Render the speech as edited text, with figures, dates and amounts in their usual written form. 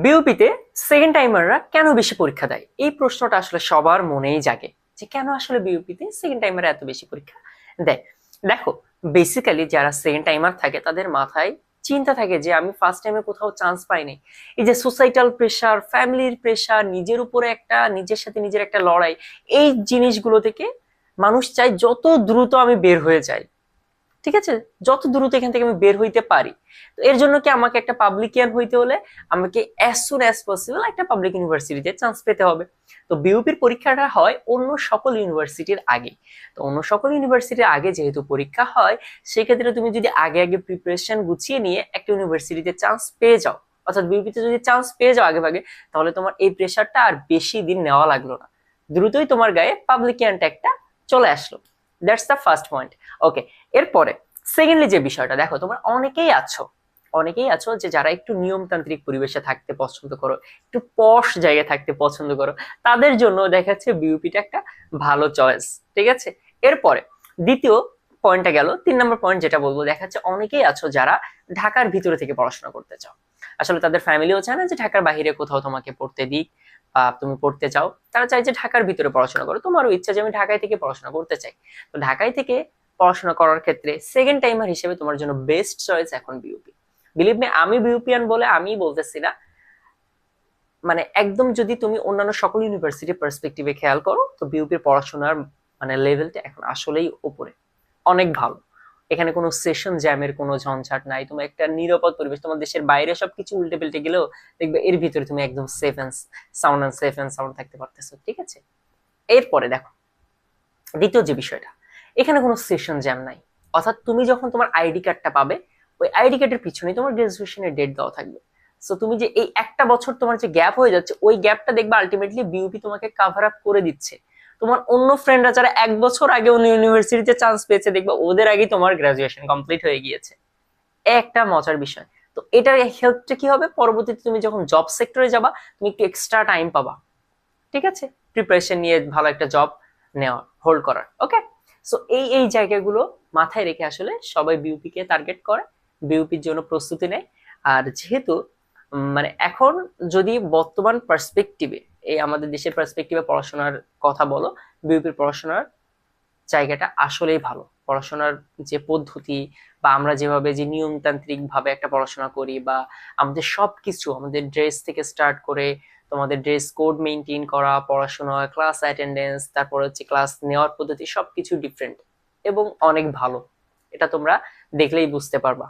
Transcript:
বিউপিতে second টাইমাররা কেন বেশি পরীক্ষা দেয়? এই প্রশ্নটা আসলে সবার মনেই জাগে যে কেন আসলে বিউপিতে সেকেন্ড টাইমাররা এত বেশি পরীক্ষা দেয়। দেখো, বেসিক্যালি যারা সেকেন্ড টাইমার থাকে তাদের মাথায় চিন্তা থাকে যে আমি ফার্স্ট টাইমে কোথাও চান্স পাইনি। এই যে সোসাইটাল প্রেশার, ফ্যামিলির প্রেশার, নিজের উপরে একটা, নিজের সাথে নিজের একটা লড়াই, এই জিনিসগুলো থেকে মানুষ চায় যত দ্রুত আমি বের হয়ে যাই। ঠিক আছে, যত দ্রুত এখান থেকে আমি বের হইতে পারি। তো এর জন্য কি আমাকে একটা পাবলিকিয়ান হইতে হলে আমাকে অ্যাজ সুন অ্যাজ পসিবল একটা পাবলিক ইউনিভার্সিটিতে চান্স পেতে হবে। তো বিউপির পরীক্ষাটা হয় অন্য সকল ইউনিভার্সিটির আগে। তো অন্য সকল ইউনিভার্সিটির আগে যেহেতু পরীক্ষা হয়, সেক্ষেত্রে তুমি যদি আগে আগে প্রিপারেশন গুছিয়ে নিয়ে একটা ইউনিভার্সিটিতে চান্স পেয়ে যাও, অর্থাৎ বিউপিতে যদি চান্স পেয়ে যাও আগে ভাগে, তাহলে তোমার এই প্রেশারটা আর বেশি দিন নেওয়া লাগলো না, দ্রুতই তোমার গায়ে পাবলিকিয়ান ট্যাগটা চলে আসলো। That's the first point. Okay, এরপরে সেকেন্ডলি যে বিষয়টা, দেখো তোমরা অনেকেই আছো যে যারা একটু নিয়মতান্ত্রিক পরিবেশে থাকতে পছন্দ করো, একটু পশ জায়গায় থাকতে পছন্দ করো, তাদের জন্য দেখা যাচ্ছে বিউপিটা একটা ভালো চয়েস। ঠিক আছে, এরপরে দ্বিতীয় পয়েন্টটা গেল। 3 নম্বর পয়েন্ট যেটা বলবো, দেখা যাচ্ছে অনেকেই আছো যারা ঢাকার ভিতরে থেকে পড়াশোনা করতে চাও। আসলে তাদের ফ্যামিলিও চায় না যে ঢাকার বাইরে কোথাও তোমাকে পড়তে দিক বা তুমি পড়তে চাও, তারা চায় যে ঢাকার ভিতরে পড়াশোনা করো। তোমারও ইচ্ছা যে আমি ঢাকায় থেকে পড়াশোনা করতে চাই। তো ঢাকায় থেকে পড়াশোনা করার ক্ষেত্রে সেকেন্ড টাইমার হিসেবে তোমার জন্য বেস্ট চয়েস এখন বিউপি। বিলিভ মি, আমি বিউপিয়ান বলে আমি বলতেছি না, মানে একদম যদি তুমি অন্যান্য সকল ইউনিভার্সিটির পার্সপেক্টিভে খেয়াল করো, তো বিউপির পড়াশোনার মানে লেভেলটা এখন আসলেই উপরে, অনেক ভালো। এখানে কোনো সেশন জ্যামের কোনো ঝঞ্ঝাট নাই, তুমি একটা নিরাপদ পরিবেশ, তোমার দেশের বাইরে সবকিছু উল্টে পাল্টে গেলেও দেখবে এর ভিতরে তুমি একদম সেফ এন্ড সাউন্ড থাকতে পারতেছো। ঠিক আছে, এরপরে দেখো দ্বিতীয় যে বিষয়টা, এখানে কোনো সেশন জ্যাম নাই। অর্থাৎ তুমি যখন তোমার আইডি কার্ডটা পাবে, ওই আইডি কার্ডের পিছনে তোমার গ্রাজুয়েশনের ডেট দেওয়া থাকবে। সো তুমি যে এই একটা বছর তোমার যে গ্যাপ হয়ে যাচ্ছে, ওই গ্যাপটা দেখবে আলটিমেটলি বিউপি তোমাকে কাভার আপ করে দিচ্ছে। তোমার অন্য ফ্রেন্ডরা যারা 1 বছর আগে অন্য ইউনিভার্সিটিতে চান্স পেয়েছে, দেখবে ওদের আগে তোমার গ্রাজুয়েশন কমপ্লিট হয়ে গিয়েছে। একটা মজার বিষয়। তো এটার হেল্পটা কি হবে, পরবর্তীতে তুমি যখন জব সেক্টরে যাবা, তুমি একটু এক্সট্রা টাইম পাবা। ঠিক আছে, প্রিপারেশন নিয়ে ভালো একটা জব নেওয়ার, হোল্ড করার। ওকে, সো এই জায়গাগুলো মাথায় রেখে আসলে সবাই বিউপি কে টার্গেট করে, বিউপির জন্য প্রস্তুতি নেয়। আর যেহেতু মানে এখন যদি বর্তমান পার্সপেক্টিভে, এই আমাদের দেশের পার্সপেক্টিভে পড়াশোনার কথা বলো, বিউপির পড়াশোনার জায়গাটা আসলেই ভালো। পড়াশোনার যে পদ্ধতি বা আমরা যেভাবে যে নিয়মতান্ত্রিক ভাবে একটা পড়াশোনা করি, বা আমাদের সবকিছু, আমাদের ড্রেস থেকে স্টার্ট করে তোমাদের ড্রেস কোড মেনটেন করা, পড়াশোনা, ক্লাস অ্যাটেন্ডেন্স, তারপর হচ্ছে ক্লাস নেওয়ার পদ্ধতি, সবকিছু ডিফারেন্ট এবং অনেক ভালো। এটা তোমরা দেখলেই বুঝতে পারবা।